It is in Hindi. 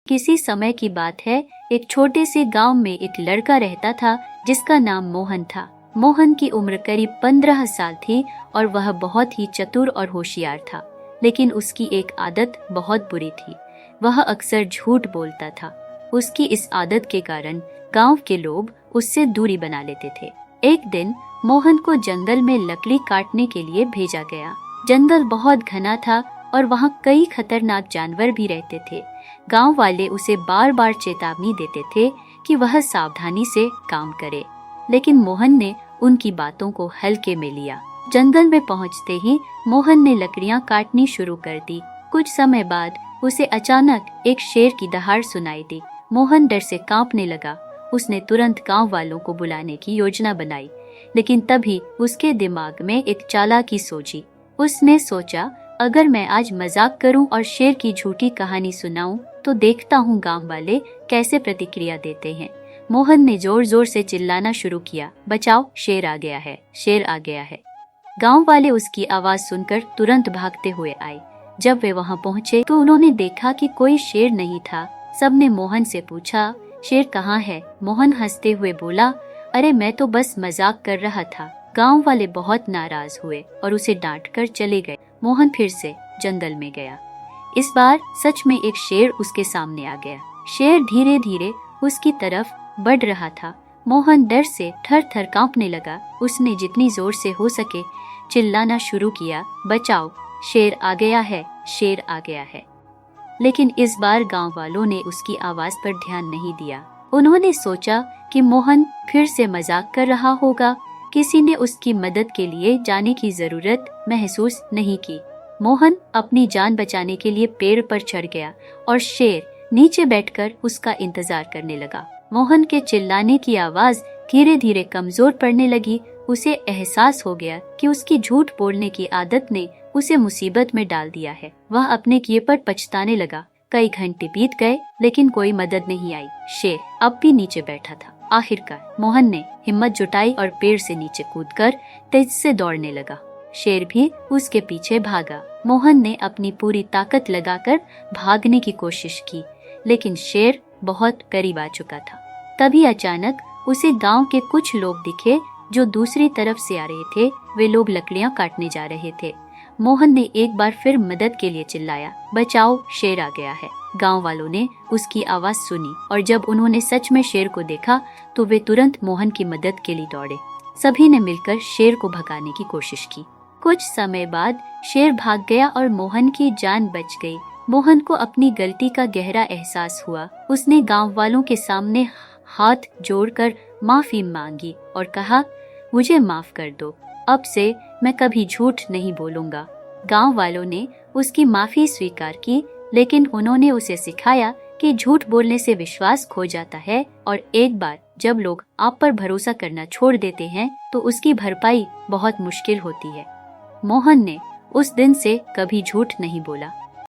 किसी समय की बात है, एक छोटे से गांव में एक लड़का रहता था जिसका नाम मोहन था। मोहन की उम्र करीब 15 साल थी और वह बहुत ही चतुर और होशियार था। लेकिन उसकी एक आदत बहुत बुरी थी। वह अक्सर झूठ बोलता था। उसकी इस आदत के कारण गांव के लोग उससे दूरी बना लेते थे। एक दिन मोहन को जंगल में लकड़ी काटने के लिए भेजा गया। जंगल बहुत घना था और वहाँ कई खतरनाक जानवर भी रहते थे। गांव वाले उसे बार बार चेतावनी देते थे कि वह सावधानी से काम करे, लेकिन मोहन ने उनकी बातों को हल्के में लिया। जंगल में पहुंचते ही मोहन ने लकड़ियां काटनी शुरू कर दी। कुछ समय बाद उसे अचानक एक शेर की दहाड़ सुनाई दी। मोहन डर से कांपने लगा। उसने तुरंत गांव वालों को बुलाने की योजना बनाई, लेकिन तभी उसके दिमाग में एक चालाकी सोची। उसने सोचा, अगर मैं आज मजाक करूं और शेर की झूठी कहानी सुनाऊं तो देखता हूं गांव वाले कैसे प्रतिक्रिया देते हैं। मोहन ने जोर जोर से चिल्लाना शुरू किया, बचाओ, शेर आ गया है, शेर आ गया है। गांव वाले उसकी आवाज सुनकर तुरंत भागते हुए आए। जब वे वहां पहुंचे तो उन्होंने देखा कि कोई शेर नहीं था। सबने मोहन से पूछा, शेर कहाँ है? मोहन हंसते हुए बोला, अरे मैं तो बस मजाक कर रहा था। गांव वाले बहुत नाराज हुए और उसे डांट कर चले गए। मोहन फिर से जंगल में गया। इस बार सच में एक शेर उसके सामने आ गया। शेर धीरे धीरे उसकी तरफ बढ़ रहा था। मोहन डर से थर थर कांपने लगा। उसने जितनी जोर से हो सके चिल्लाना शुरू किया, बचाओ, शेर आ गया है, शेर आ गया है। लेकिन इस बार गांव वालों ने उसकी आवाज पर ध्यान नहीं दिया। उन्होंने सोचा कि मोहन फिर से मजाक कर रहा होगा। किसी ने उसकी मदद के लिए जाने की जरूरत महसूस नहीं की। मोहन अपनी जान बचाने के लिए पेड़ पर चढ़ गया और शेर नीचे बैठकर उसका इंतजार करने लगा। मोहन के चिल्लाने की आवाज धीरे धीरे कमजोर पड़ने लगी। उसे एहसास हो गया कि उसकी झूठ बोलने की आदत ने उसे मुसीबत में डाल दिया है। वह अपने किए पर पछताने लगा। कई घंटे बीत गए लेकिन कोई मदद नहीं आई। शेर अब भी नीचे बैठा था। आखिरकार मोहन ने हिम्मत जुटाई और पेड़ से नीचे कूदकर तेज से दौड़ने लगा। शेर भी उसके पीछे भागा। मोहन ने अपनी पूरी ताकत लगाकर भागने की कोशिश की, लेकिन शेर बहुत करीब आ चुका था। तभी अचानक उसे गांव के कुछ लोग दिखे जो दूसरी तरफ से आ रहे थे। वे लोग लकड़ियां काटने जा रहे थे। मोहन ने एक बार फिर मदद के लिए चिल्लाया, बचाओ, शेर आ गया है। गांव वालों ने उसकी आवाज सुनी और जब उन्होंने सच में शेर को देखा तो वे तुरंत मोहन की मदद के लिए दौड़े। सभी ने मिलकर शेर को भगाने की कोशिश की। कुछ समय बाद शेर भाग गया और मोहन की जान बच गई। मोहन को अपनी गलती का गहरा एहसास हुआ। उसने गांव वालों के सामने हाथ जोड़कर माफी मांगी और कहा, मुझे माफ कर दो, अब से मैं कभी झूठ नहीं बोलूंगा। गांव वालों ने उसकी माफी स्वीकार की, लेकिन उन्होंने उसे सिखाया कि झूठ बोलने से विश्वास खो जाता है और एक बार जब लोग आप पर भरोसा करना छोड़ देते हैं तो उसकी भरपाई बहुत मुश्किल होती है। मोहन ने उस दिन से कभी झूठ नहीं बोला।